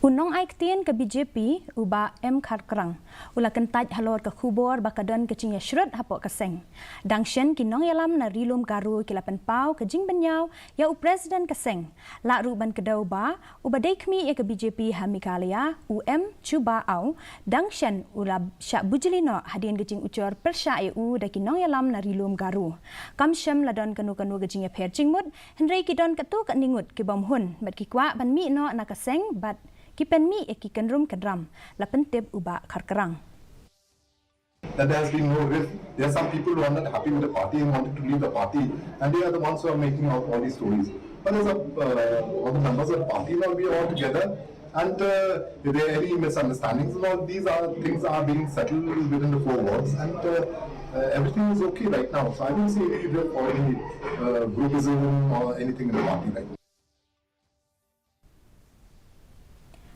Punong aiktin ke BJP uba M Kharkrang. Ula Kyntait halor ke kubor bakadan ke Jingiashrut hapok keseng. Dangshen ki Nongialam na Rilum Garo ki lapan pau ke Jing Benyau ya u presiden keseng. La ruban kedau ba uba dekmi ya ke BJP ha Meghalaya cuba au dangshen ula syak bujlino hadin ke Jing ucor persya EU da ki Nongialam na Rilum Garo. Kamsyam ladon kanu-kanu ke Jing pher Jingmut Henry ki don ketu ke ningut ki bomhun bat ki kwa ban mi no na keseng bat Kipen mi eki kenrum kedram, lapen tip uba Kharkrang. That there has been no rift. There are some people who are not happy with the party and wanted to leave the party, and they are the ones who are making out all these stories. But there's all the members of the party will be all together, and if there are any misunderstandings, all these things are being settled within the four walls, and everything is okay right now. So I don't see any rift or any groupism or anything in the party right now.